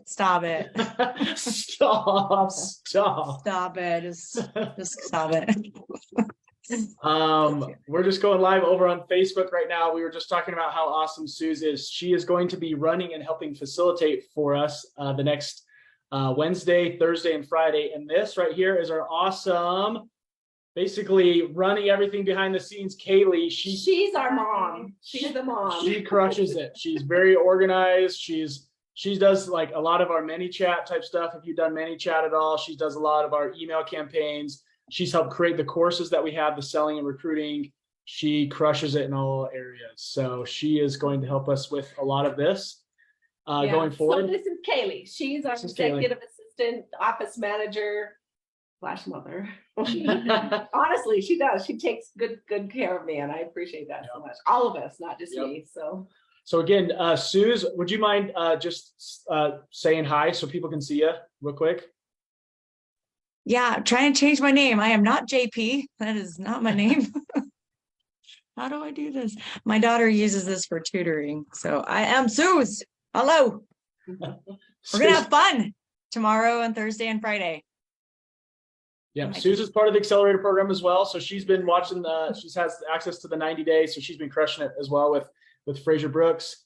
Stop it. Stop it. Just stop it. We're just going live over on Facebook right now. We were just talking about how awesome Suze is. She is going to be running and helping facilitate for us the next Wednesday, Thursday, and Friday. And this right here is our awesome, basically running everything behind the scenes, Kaylee. She's our mom. She's the mom. She crushes it. She's very organized. She does like a lot of our ManyChat type stuff. If you've done ManyChat at all, she does a lot of our email campaigns. She's helped create the courses that we have, the selling and recruiting. She crushes it in all areas. So she is going to help us with a lot of this going forward. So this is Kaylee. She's our executive assistant, office manager / mother. Honestly, she does. She takes good care of me, and I appreciate that so much. All of us, not just me. So again, Suze, would you mind just saying hi so people can see you real quick? Yeah, trying to change my name. I am not JP. That is not my name. How do I do this? My daughter uses this for tutoring. So I am Suze. Hello. We're going to have fun tomorrow and Thursday and Friday. Yeah, Suze is part of the accelerator program as well. So she's been watching she has access to the 90 days. So she's been crushing it as well with Fraser Brooks.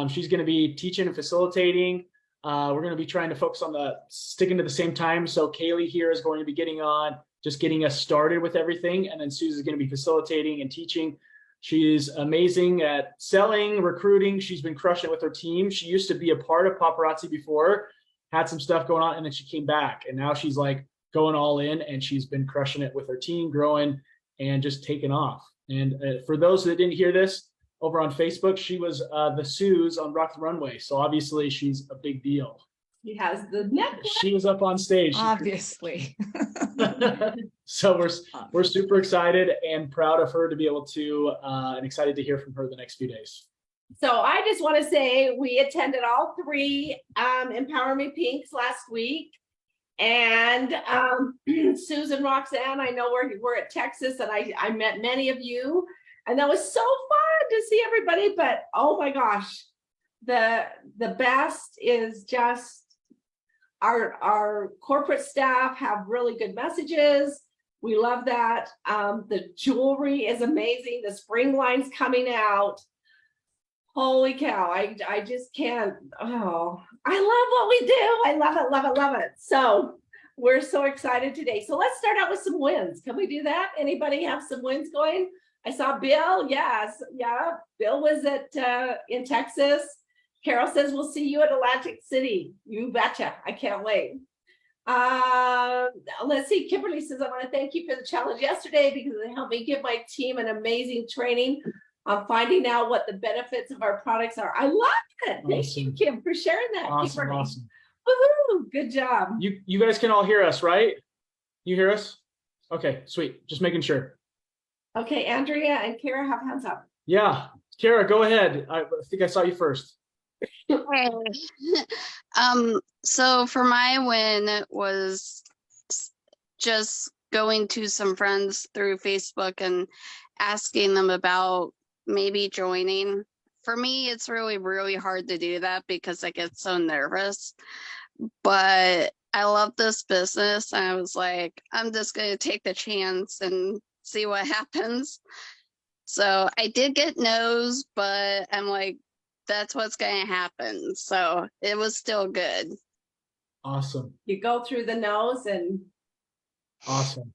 She's going to be teaching and facilitating. We're going to be trying to focus on sticking to the same time. So Kaylee here is going to be getting on, just getting us started with everything. And then Suze is going to be facilitating and teaching. She's amazing at selling, recruiting. She's been crushing it with her team. She used to be a part of Paparazzi before, had some stuff going on, and then she came back. And now she's like going all in, and she's been crushing it with her team, growing and just taking off. And for those that didn't hear this, over on Facebook, she was the Suze on Rock the Runway. So obviously she's a big deal. She has the necklace. She was up on stage. Obviously. So we're super excited and proud of her to be able to, and excited to hear from her the next few days. So I just want to say we attended all 3 Empower Me Pinks last week. And Susan, Roxanne, I know we're at Texas, and I met many of you. And that was so fun to see everybody, but oh my gosh, the best is just our corporate staff have really good messages. We love that. The jewelry is amazing. The spring line's coming out. Holy cow, I just can't. Oh, I love what we do. I love it, love it, love it. So we're so excited today. So let's start out with some wins. Can we do that? Anybody have some wins going? I saw Bill. Yes. Yeah. Bill was in Texas. Carol says, we'll see you at Atlantic City. You betcha. I can't wait. Let's see. Kimberly says, I want to thank you for the challenge yesterday because it helped me give my team an amazing training on finding out what the benefits of our products are. I love it. Awesome. Thank you, Kim, for sharing that. Awesome. Kimberly. Awesome. Woohoo. Good job. You guys can all hear us, right? You hear us? Okay, sweet. Just making sure. Okay, Andrea and Kara have hands up. Yeah, Kara, go ahead. I think I saw you first. So for my win was just going to some friends through Facebook and asking them about maybe joining. For me, it's really, really hard to do that because I get so nervous. But I love this business, and I was like, I'm just going to take the chance and see what happens. So I did get no's, but I'm like, that's what's going to happen. So it was still good. Awesome. You go through the nose and awesome.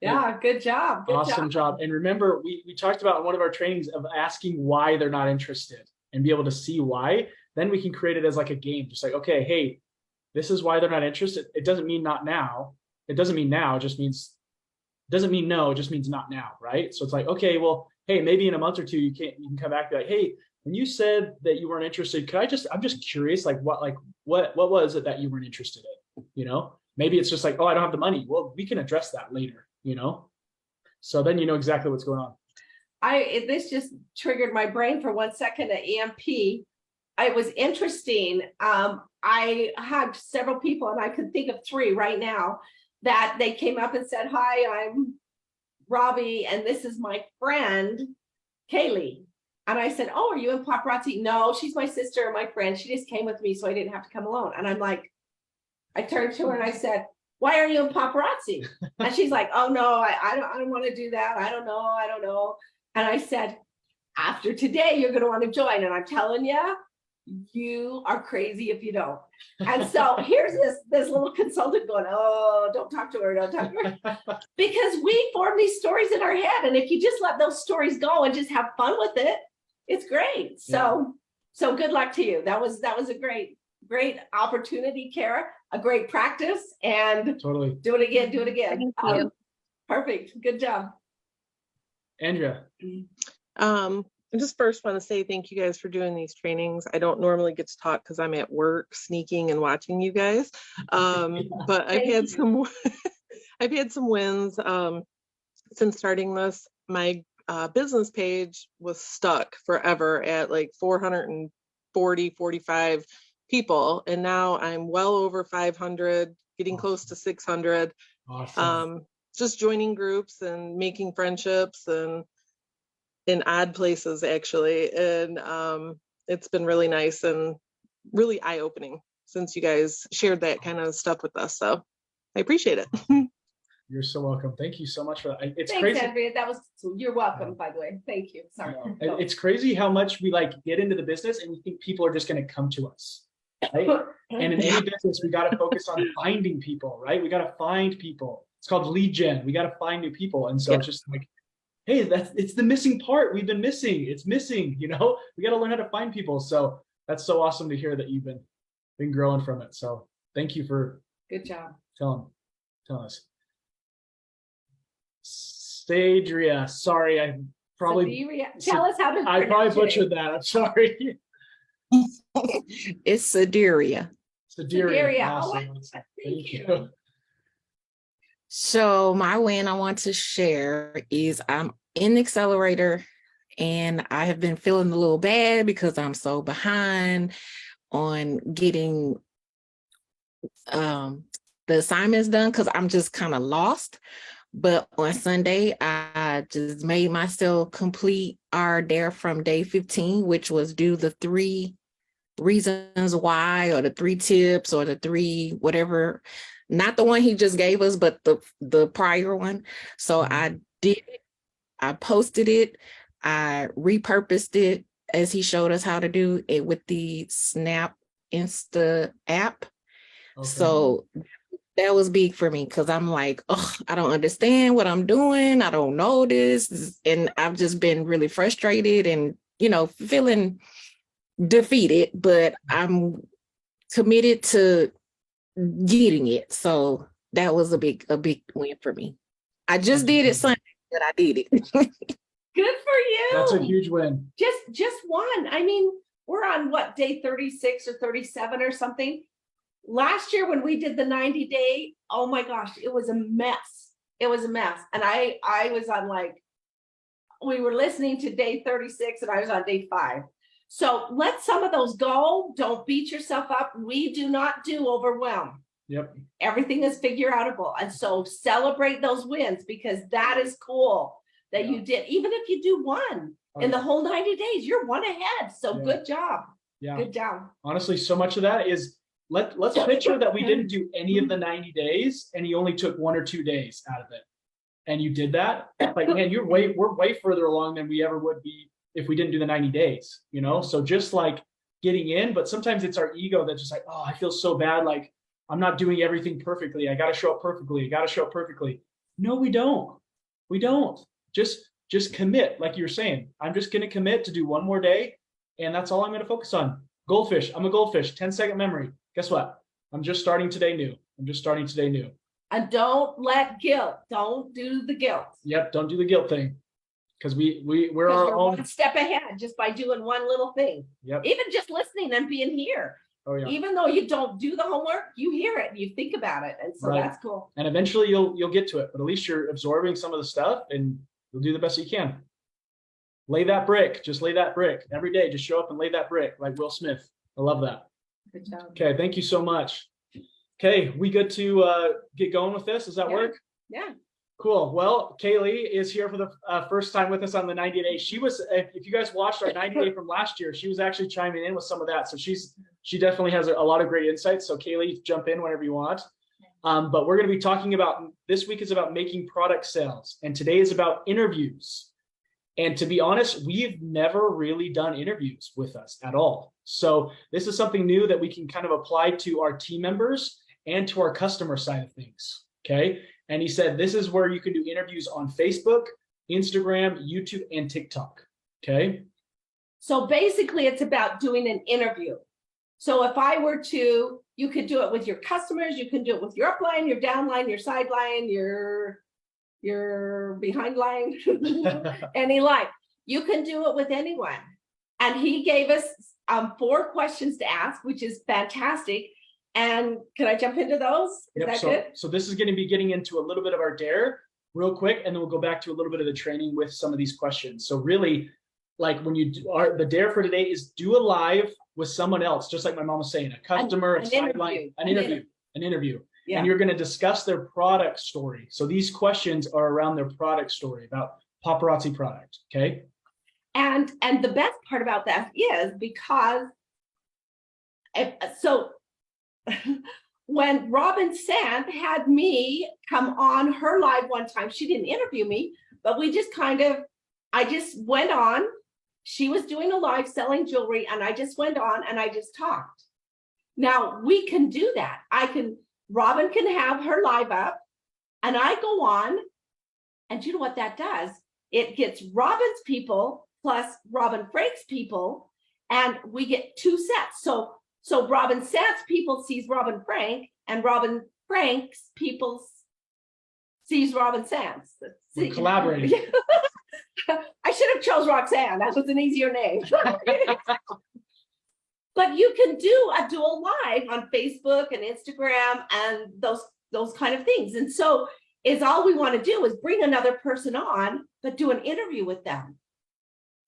Yeah, good job. Good awesome job. And remember, we talked about in one of our trainings of asking why they're not interested and be able to see why. Then we can create it as like a game, just like, okay, hey, this is why they're not interested. It doesn't mean not now. It doesn't mean now. It just means, doesn't mean no, it just means not now, right? So it's like, okay, well, hey, maybe in a month or two, you can come back and be like, hey, when you said that you weren't interested, I'm just curious, like what was it that you weren't interested in? You know, maybe it's just like, oh, I don't have the money. Well, we can address that later, you know? So then you know exactly what's going on. This just triggered my brain for 1 second at EMP. It was interesting. I had several people, and I could think of 3 right now, that they came up and said, hi, I'm Robbie, and this is my friend, Kaylee. And I said, oh, are you in paparazzi? No, she's my sister and my friend. She just came with me, so I didn't have to come alone. And I'm like, I turned to her and I said, why are you in paparazzi? And she's like, oh no, I don't want to do that. I don't know. And I said, after today, you're going to want to join. And I'm telling you, you are crazy if you don't. And so here's this little consultant going, oh, don't talk to her. Because we form these stories in our head. And if you just let those stories go and just have fun with it, it's great. So good luck to you. That was a great opportunity, Kara, a great practice, and Totally. do it again. Thank you. Perfect. Good job. Andrea. I just first want to say thank you guys for doing these trainings. I don't normally get to talk because I'm at work sneaking and watching you guys. But I've had some wins since starting this. My business page was stuck forever at like 45 people. And now I'm well over 500, getting close to 600. Awesome. Just joining groups and making friendships and in odd places actually. And it's been really nice and really eye-opening since you guys shared that kind of stuff with us. So I appreciate it. You're so welcome. Thank you so much for that. It's Thanks, crazy. Andrea. You're welcome, by the way. Thank you. Sorry. It's crazy how much we like get into the business and we think people are just going to come to us. Right? And in any business, we got to focus on finding people, right? We got to find people. It's called lead gen. We got to find new people. And so it's just like, hey, it's the missing part we've been missing. It's missing, we got to learn how to find people. So that's so awesome to hear that you've been growing from it. So thank you for good job telling us. Stadria, sorry, I probably tell us how to. I probably butchered that. I'm sorry. It's Sideria. Sideria. Awesome. Thank you. So my win I want to share is I'm in the accelerator and I have been feeling a little bad because I'm so behind on getting the assignments done because I'm just kind of lost. But on Sunday, I just made myself complete our dare from day 15, which was do the 3 reasons why, or the 3 tips, or the 3 whatever, not the one he just gave us, but the prior one. So I did it, I posted it, I repurposed it as he showed us how to do it with the Snap Insta app. Okay. So that was big for me because I'm like, oh, I don't understand what I'm doing. I don't know this. And I've just been really frustrated and, feeling defeated, but I'm committed to getting it. So that was a big win for me. I just did it Sunday, but I did it. Good for you. That's a huge win. Just one. I mean, we're on what, day 36 or 37 or something. Last year when we did the 90-day, oh my gosh, it was a mess. It was a mess. And I was on we were listening to day 36 and I was on day 5. So let some of those go. Don't beat yourself up. We do not do overwhelm. Yep. Everything is figure outable. And so celebrate those wins because that is cool that you did. Even if you do one in the whole 90 days, you're one ahead. So good job. Yeah. Good job. Honestly, so much of that is let's picture that we didn't do any of the 90 days and you only took 1 or 2 days out of it. And you did that. Like, man, we're way further along than we ever would be if we didn't do the 90 days, So just like getting in, but sometimes it's our ego that's just like, oh, I feel so bad. Like I'm not doing everything perfectly. I got to show up perfectly. No, we don't. We don't. Just commit. Like you're saying, I'm just going to commit to do 1 more day. And that's all I'm going to focus on. Goldfish. I'm a goldfish. 10-second memory. Guess what? I'm just starting today new. And don't let guilt. Don't do the guilt. Yep. Don't do the guilt thing. Because we're our own. One step ahead just by doing one little thing. Yep. Even just listening and being here. Oh yeah. Even though you don't do the homework, you hear it and you think about it. And so that's cool. And eventually you'll get to it. But at least you're absorbing some of the stuff and you'll do the best you can. Lay that brick. Just lay that brick. Every day, just show up and lay that brick like Will Smith. I love that. Good job. Okay, thank you so much. Okay, we good to get going with this? Does that work? Yeah. Cool. Well, Kaylee is here for the first time with us on the 90 days. She was, if you guys watched our 90 day from last year, she was actually chiming in with some of that. So she definitely has a lot of great insights. So Kaylee, jump in whenever you want. But we're going to be talking about, this week is about making product sales, and today is about interviews. And to be honest, we've never really done interviews with us at all. So this is something new that we can kind of apply to our team members and to our customer side of things. Okay. And he said, this is where you can do interviews on Facebook, Instagram, YouTube, and TikTok. Okay. So basically it's about doing an interview. So if I were to, you could do it with your customers, you can do it with your upline, your downline, your sideline, your behind line, any line. You can do it with anyone. And he gave us 4 questions to ask, which is fantastic. And can I jump into those? Is that good? So this is going to be getting into a little bit of our dare real quick, and then we'll go back to a little bit of the training with some of these questions. So really, like when you do the dare for today is do a live with someone else, just like my mom was saying, a customer, a sideline, an interview. Yeah. And you're going to discuss their product story. So these questions are around their product story, about paparazzi product. Okay. And the best part about that is because when Robin Sant had me come on her live one time, she didn't interview me, but we just I just went on. She was doing a live selling jewelry, and I just went on and I just talked. Now we can do that. Robin can have her live up and I go on, and you know what that does? It gets Robin's people plus Robin Frank's people, and we get 2 sets. So Robin Sant's people sees Robin Frank, and Robin Frank's people sees Robin Sant's. We're collaborating. I should have chose Roxanne. That was an easier name. But you can do a dual live on Facebook and Instagram and those kind of things. And so all we want to do is bring another person on, but do an interview with them.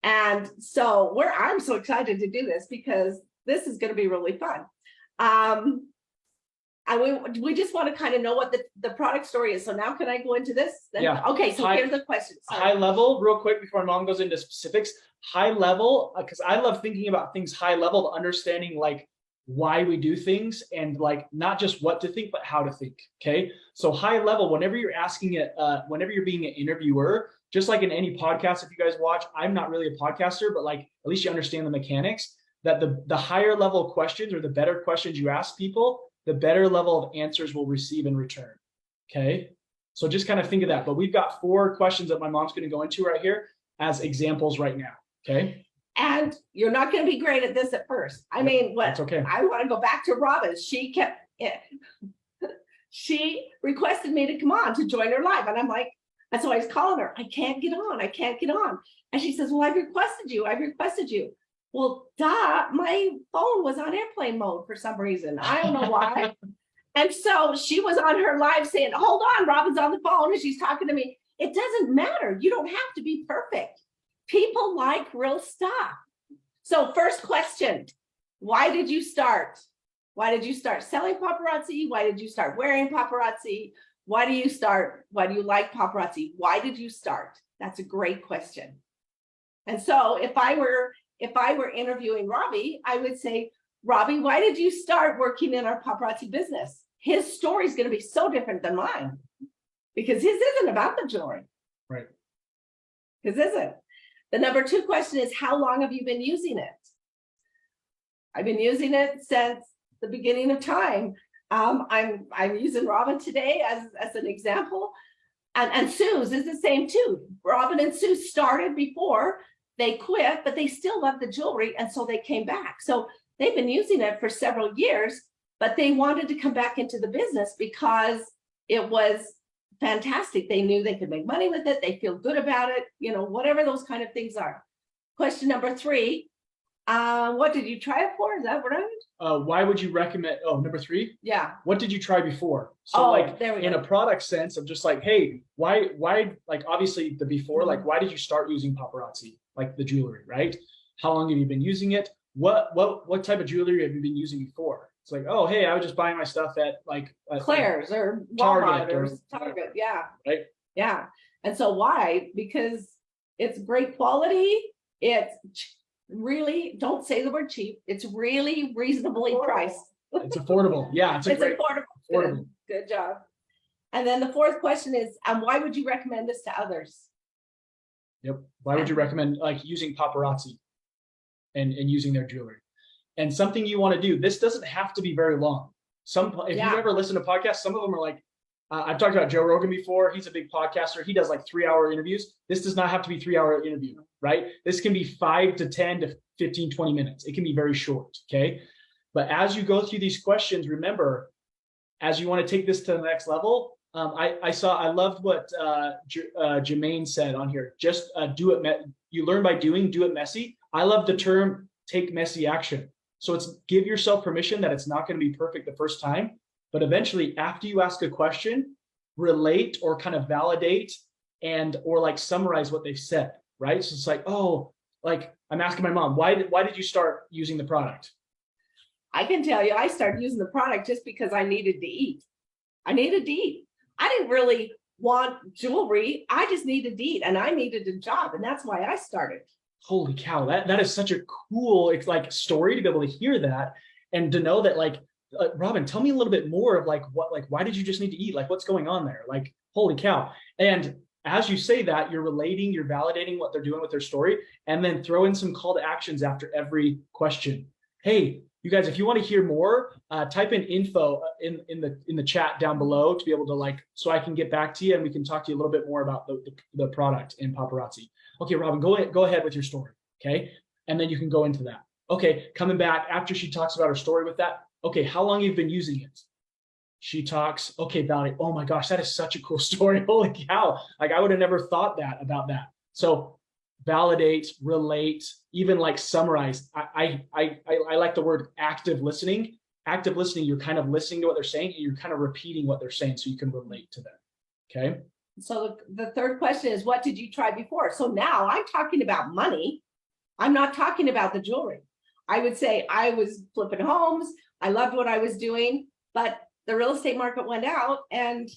And so I'm so excited to do this because this is going to be really fun. And we just want to kind of know what the product story is. So now can I go into this? Yeah. Okay, so here's the question. High level, real quick before my mom goes into specifics. High level, because I love thinking about things high level, understanding like why we do things and like not just what to think, but how to think. Okay. So high level, whenever you're asking it, whenever you're being an interviewer, just like in any podcast, if you guys watch, I'm not really a podcaster, but like at least you understand the mechanics, that the higher level questions or the better questions you ask people, the better level of answers we'll receive in return. Okay. So just kind of think of that. But we've got 4 questions that my mom's going to go into right here as examples right now. Okay. And you're not going to be great at this at first. I mean, that's okay. I want to go back to Robin. She requested me to come on to join her live. And I'm like, and so I was calling her, I can't get on. And she says, well, I've requested you. Well, my phone was on airplane mode for some reason. I don't know why. And so she was on her live saying, hold on, Robin's on the phone and she's talking to me. It doesn't matter. You don't have to be perfect. People like real stuff. So first question, why did you start? Why did you start selling paparazzi? Why did you start wearing paparazzi? Why do you like paparazzi? Why did you start? That's a great question. And so if I were interviewing Robbie, I would say, Robbie, why did you start working in our paparazzi business? His story is going to be so different than mine because his isn't about the jewelry. Right. His isn't. The number 2 question is, how long have you been using it? I've been using it since the beginning of time. I'm using Robin today as an example. And Sue's is the same too. Robin and Sue started before they quit, but they still love the jewelry. And so they came back. So they've been using it for several years, but they wanted to come back into the business because it was fantastic. They knew they could make money with it. They feel good about it, whatever those kind of things are. Question number 3, what did you try it for? Is that right? Why would you recommend, number 3? Yeah. What did you try before? So in a product sense of just like, hey, why, like obviously the before, like why did you start using paparazzi? Like the jewelry, right? How long have you been using it? What type of jewelry have you been using before? It's like, oh, hey, I was just buying my stuff at like Claire's or Walmart or Target. Yeah. Right. Yeah. And so why? Because it's great quality. It's really, don't say the word cheap. It's really reasonably priced. It's affordable. Yeah, it's It's great. affordable. Good job. And then the fourth question is, why would you recommend this to others? Yep. Why would you recommend like using paparazzi and using their jewelry? And something you want to do, this doesn't have to be very long. If you've ever listened to podcasts, some of them are like, I've talked about Joe Rogan before. He's a big podcaster. He does like 3-hour interviews. This does not have to be 3-hour interview, right? This can be 5 to 10 to 15, 20 minutes. It can be very short. Okay. But as you go through these questions, remember, as you want to take this to the next level, I loved what Jermaine said on here. Just do it. You learn by doing, do it messy. I love the term take messy action. So it's give yourself permission that it's not going to be perfect the first time, but eventually after you ask a question, relate or kind of validate or like summarize what they've said, right? So it's like, oh, like I'm asking my mom, why did you start using the product? I can tell you, I started using the product just because I needed to eat. I needed to eat. I didn't really want jewelry. I just needed to eat and I needed a job. And that's why I started. Holy cow. That is such a cool like story to be able to hear that and to know that like, Robin, tell me a little bit more of like why did you just need to eat? Like what's going on there? Like, holy cow. And as you say that, you're relating, you're validating what they're doing with their story, and then throw in some call to actions after every question. Hey, you guys, if you want to hear more, type in info in the chat down below to be able to like, so I can get back to you and we can talk to you a little bit more about the product in paparazzi. Okay, Robin, go ahead with your story. Okay. And then you can go into that. Okay. Coming back after she talks about her story with that. Okay. How long have you been using it? She talks. Okay. Valerie. Oh my gosh. That is such a cool story. Holy cow. Like I would have never thought that about that. So validate, relate, even like summarize. I like the word active listening. Active listening, you're kind of listening to what they're saying and you're kind of repeating what they're saying so you can relate to them. Okay. So the third question is, what did you try before? So now I'm talking about money. I'm not talking about the jewelry. I would say I was flipping homes. I loved what I was doing, but the real estate market went out and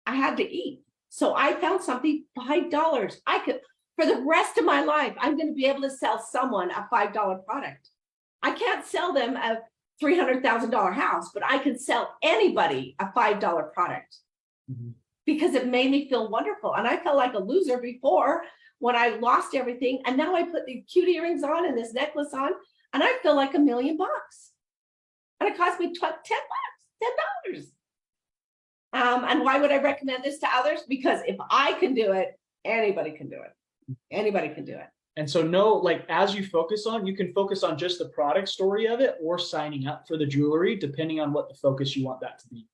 I had to eat. So I found something, $5. I could, for the rest of my life, I'm going to be able to sell someone a $5 product. I can't sell them a $300,000 house, but I can sell anybody a $5 product. Mm-hmm. Because it made me feel wonderful. And I felt like a loser before when I lost everything. And now I put these cute earrings on and this necklace on, and I feel like $1 million. And it cost me $10. And why would I recommend this to others? Because if I can do it, anybody can do it. Anybody can do it. And so like as you can focus on just the product story of it or signing up for the jewelry, depending on what the focus you want that to be.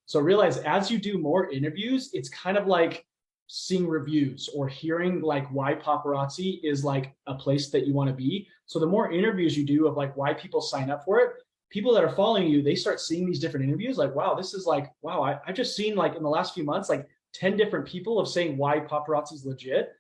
So realize as you do more interviews, it's kind of like seeing reviews or hearing like why paparazzi is like a place that you want to be. So the more interviews you do of like why people sign up for it, people that are following you, they start seeing these different interviews like, wow, this is like, wow, I've just seen like in the last few months, like 10 different people of saying why paparazzi is legit.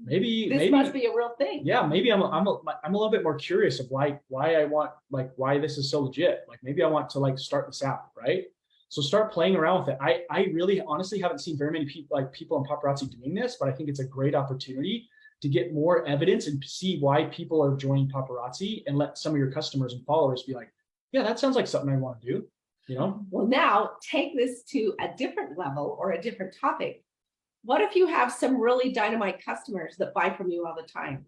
Maybe must be a real thing. Yeah, maybe I'm a little bit more curious of why I want like why this is so legit. Like maybe I want to like start this out, right? So start playing around with it. I really honestly haven't seen very many people in paparazzi doing this, but I think it's a great opportunity to get more evidence and see why people are joining paparazzi and let some of your customers and followers be like, yeah, that sounds like something I want to do, you know? Well, now take this to a different level or a different topic. What if you have some really dynamite customers that buy from you all the time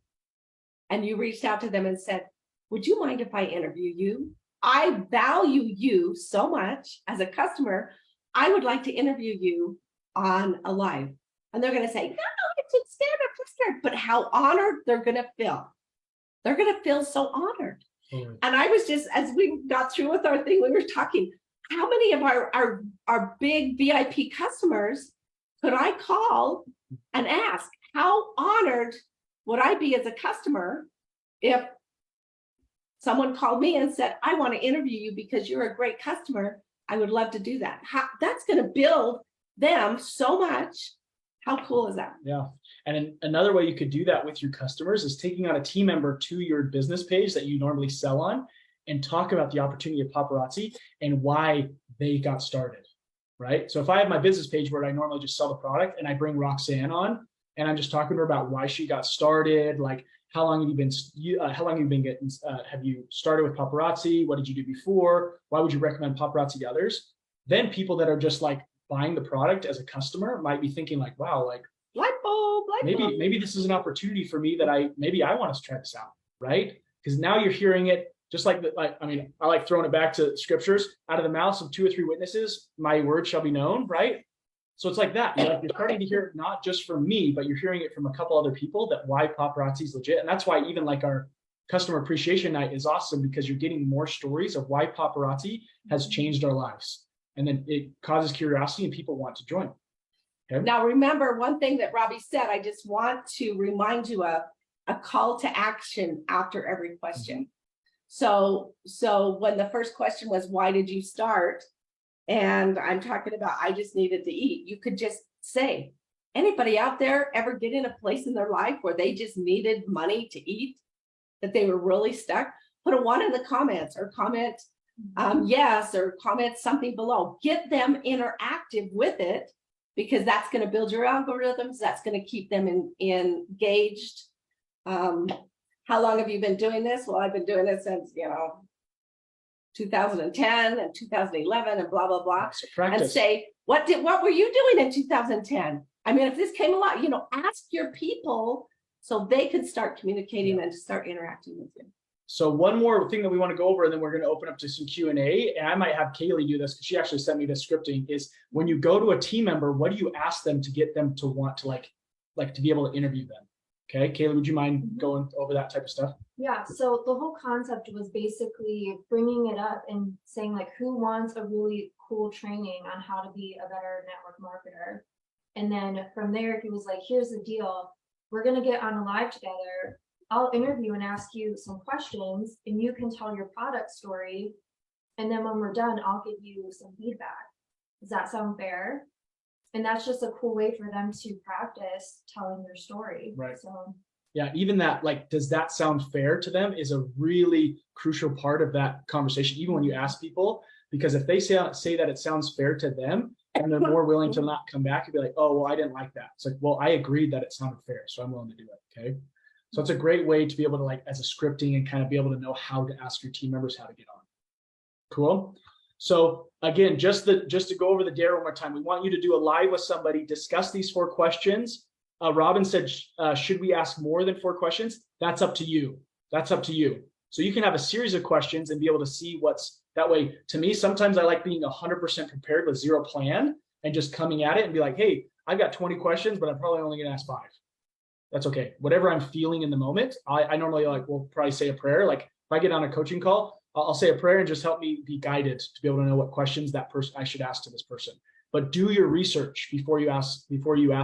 and you reached out to them and said, would you mind if I interview you? I value you so much as a customer. I would like to interview you on a live. And they're going to say, no, it's standard. But how honored they're going to feel. They're going to feel so honored. Mm-hmm. And I was just, as we got through with our thing, we were talking, how many of our big VIP customers could I call and ask, how honored would I be as a customer if someone called me and said, I want to interview you because you're a great customer. I would love to do that. That's going to build them so much. How cool is that? Yeah. And another way you could do that with your customers is taking on a team member to your business page that you normally sell on and talk about the opportunity of paparazzi and why they got started. right? So if I have my business page where I normally just sell the product and I bring Roxanne on and I'm just talking to her about why she got started, like how long have you been getting, have you started with paparazzi? What did you do before? Why would you recommend paparazzi to others? Then people that are just like buying the product as a customer might be thinking like, wow, like light bulb. maybe this is an opportunity for me that I want to try this out, right? Because now you're hearing it just like I like throwing it back to scriptures, out of the mouths of 2 or 3 witnesses, my word shall be known, right? So it's like that. You're starting to hear it not just from me, but you're hearing it from a couple other people that why paparazzi is legit. And that's why even like our customer appreciation night is awesome, because you're getting more stories of why paparazzi has changed our lives. And then it causes curiosity and people want to join. Okay. Now, remember one thing that Robbie said, I just want to remind you of a call to action after every question. So when the first question was, why did you start? And I'm talking about, I just needed to eat. You could just say, anybody out there ever get in a place in their life where they just needed money to eat, that they were really stuck? Put a 1 in the comments, or comment yes, or comment something below. Get them interactive with it, because that's going to build your algorithms. That's going to keep them engaged. How long have you been doing this? Well, I've been doing it since, 2010 and 2011 and blah, blah, blah. So practice. And say, what were you doing in 2010? I mean, if this came along, ask your people so they can start communicating and to start interacting with you. So one more thing that we want to go over, and then we're going to open up to some Q&A. And I might have Kaylee do this because she actually sent me the scripting, is when you go to a team member, what do you ask them to get them to want to like to be able to interview them? Okay, Kaylee, would you mind going over that type of stuff? Yeah, so the whole concept was basically bringing it up and saying like, who wants a really cool training on how to be a better network marketer? And then from there, he was like, here's the deal. We're going to get on a live together. I'll interview and ask you some questions, and you can tell your product story. And then when we're done, I'll give you some feedback. Does that sound fair? And that's just a cool way for them to practice telling their story. Right. So yeah, even that, like, does that sound fair to them is a really crucial part of that conversation, even when you ask people, because if they say that it sounds fair to them, and they're more willing to not come back and be like, oh, well, I didn't like that. It's like, well, I agreed that it sounded fair, so I'm willing to do it. Okay. So it's a great way to be able to, like, as a scripting, and kind of be able to know how to ask your team members how to get on. Cool. So again, just to go over the dare one more time, we want you to do a live with somebody, discuss these 4 questions. Robin said, should we ask more than 4 questions? That's up to you. That's up to you. So you can have a series of questions and be able to see what's that way. To me, sometimes I like being 100% prepared with 0 plan and just coming at it and be like, hey, I've got 20 questions, but I'm probably only going to ask 5. That's okay. Whatever I'm feeling in the moment, I normally will probably say a prayer. Like if I get on a coaching call, I'll say a prayer and just help me be guided to be able to know what questions that person I should ask to this person. But do your research before you ask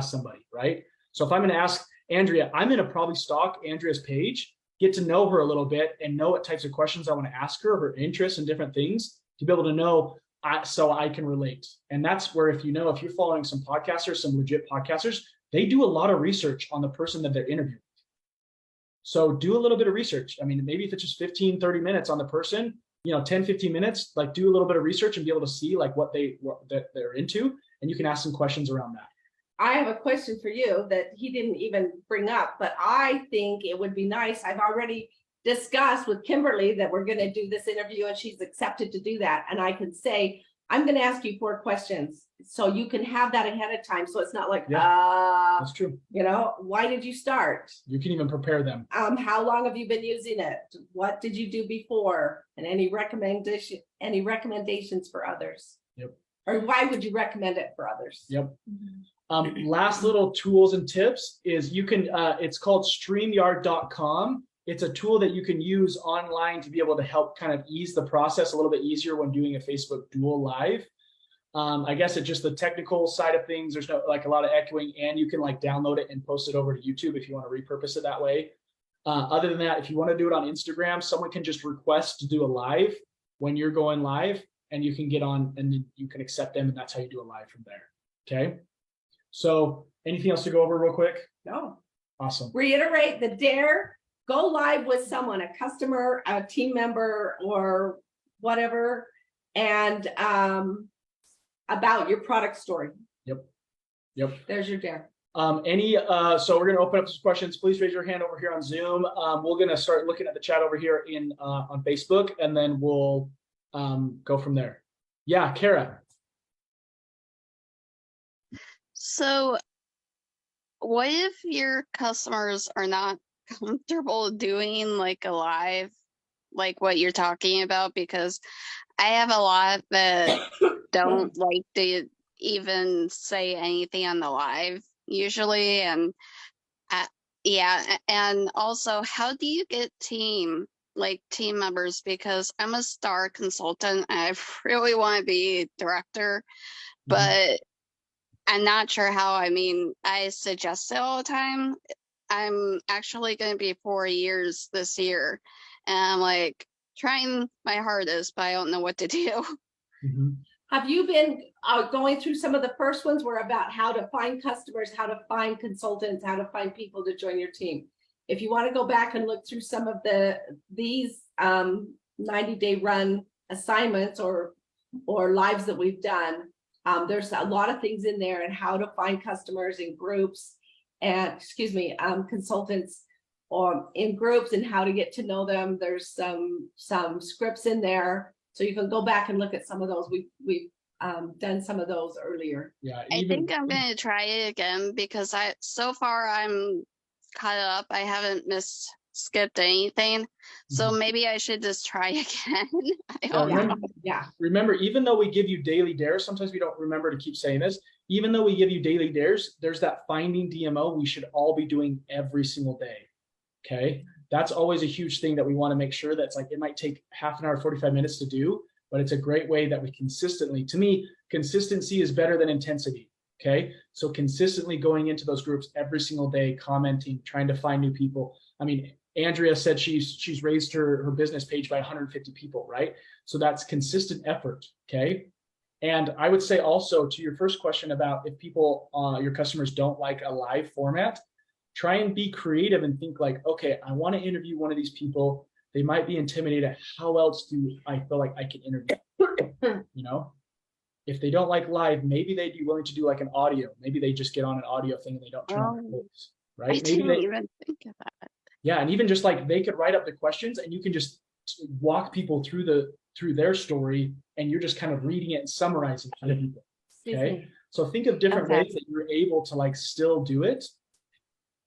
somebody, right? So if I'm going to ask Andrea, I'm going to probably stalk Andrea's page, get to know her a little bit, and know what types of questions I want to ask her interests and different things to be able to know so I can relate. And that's where if you're following some podcasters, some legit podcasters, they do a lot of research on the person that they're interviewing. So do a little bit of research. I mean, maybe if it's just 15, 30 minutes on the person, 10, 15 minutes, like do a little bit of research and be able to see like what they're into. And you can ask some questions around that. I have a question for you that he didn't even bring up, but I think it would be nice. I've already discussed with Kimberly that we're going to do this interview, and she's accepted to do that. And I can say, I'm going to ask you 4 questions. So you can have that ahead of time. So it's not like, that's true. Why did you start? You can even prepare them. How long have you been using it? What did you do before? And any recommendations for others? Yep. Or why would you recommend it for others? Yep. Last little tools and tips is you can, it's called StreamYard.com. It's a tool that you can use online to be able to help kind of ease the process a little bit easier when doing a Facebook Dual Live. I guess it's just the technical side of things. There's no like a lot of echoing, and you can like download it and post it over to YouTube if you want to repurpose it that way. Other than that, if you want to do it on Instagram, someone can just request to do a live when you're going live, and you can get on and then you can accept them, and that's how you do a live from there. Okay. So anything else to go over real quick? No. Awesome. Reiterate the dare. Go live with someone, a customer, a team member, or whatever, and about your product story. Yep. There's your dare. So we're going to open up some questions. Please raise your hand over here on Zoom. We're going to start looking at the chat over here on Facebook, and then we'll go from there. Yeah, Kara. So what if your customers are not comfortable doing like a live, like what you're talking about? Because I have a lot that don't like to even say anything on the live usually. And yeah, and also, how do you get team members? Because I'm a star consultant and I really want to be director, but I'm not sure how. I mean, I suggest it all the time. I'm actually going to be 4 years this year, and I'm like trying my hardest, but I don't know what to do. Have you been going through some of the first ones were about how to find customers, how to find consultants, how to find people to join your team? If you want to go back and look through some of these 90-day run assignments or lives that we've done, there's a lot of things in there and how to find customers in groups and consultants or in groups and how to get to know them. There's some scripts in there, so you can go back and look at some of those. We've done some of those earlier. Yeah, I think I'm going to try it again because so far I'm caught up. I haven't skipped anything, so maybe I should just try again. I don't know. Remember, even though we give you daily dares, sometimes we don't remember to keep saying this. Even though we give you daily dares, there's that finding DMO we should all be doing every single day. Okay, that's always a huge thing that we want to make sure that's like, it might take half an hour, 45 minutes to do, but it's a great way that we consistently, to me, consistency is better than intensity. Okay, so consistently going into those groups every single day, commenting, trying to find new people. I mean, Andrea said she's raised her business page by 150 people, right? So that's consistent effort, okay? And I would say also to your first question about if people, your customers don't like a live format, try and be creative and think like, okay, I want to interview one of these people. They might be intimidated. How else do I feel like I can interview? You know, if they don't like live, maybe they'd be willing to do like an audio. Maybe they just get on an audio thing and they don't turn on their voice, right? I didn't even think of that. Yeah, and even just like they could write up the questions and you can just walk people through their story and you're just kind of reading it and summarizing it to people. Okay. So think of different ways that you're able to like still do it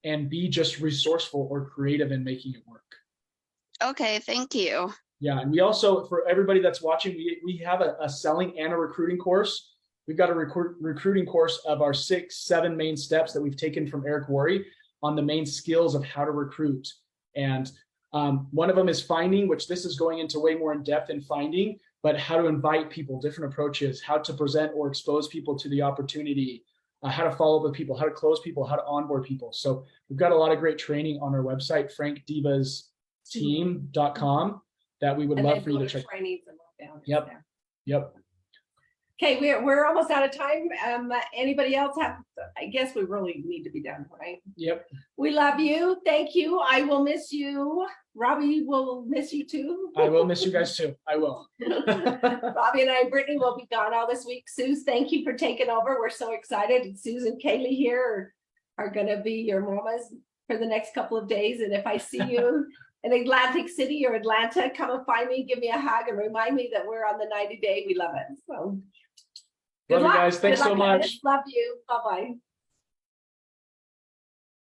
and be just resourceful or creative in making it work. Okay, thank you. Yeah, and we also, for everybody that's watching, we have a selling and a recruiting course. We've got a recruiting course of our 6-7 main steps that we've taken from Eric Worre on the main skills of how to recruit. And one of them is finding, which this is going into way more in depth in finding, but how to invite people, different approaches, how to present or expose people to the opportunity, how to follow up with people, how to close people, how to onboard people. So we've got a lot of great training on our website, frankdivasteam.com, that we would love for you to check. Yep. Okay, we're almost out of time. Anybody else have? I guess we really need to be done, right? Yep. We love you. Thank you. I will miss you. Robbie will miss you too. I will miss you guys too. I will. Robbie and Brittany will be gone all this week. Suze, thank you for taking over. We're so excited. And Suze and Kaylee here are going to be your mamas for the next couple of days. And if I see you in Atlantic City or Atlanta, come and find me, give me a hug and remind me that we're on the 90-day. We love it. So. Love you guys. Thanks so much. Love you. Bye-bye.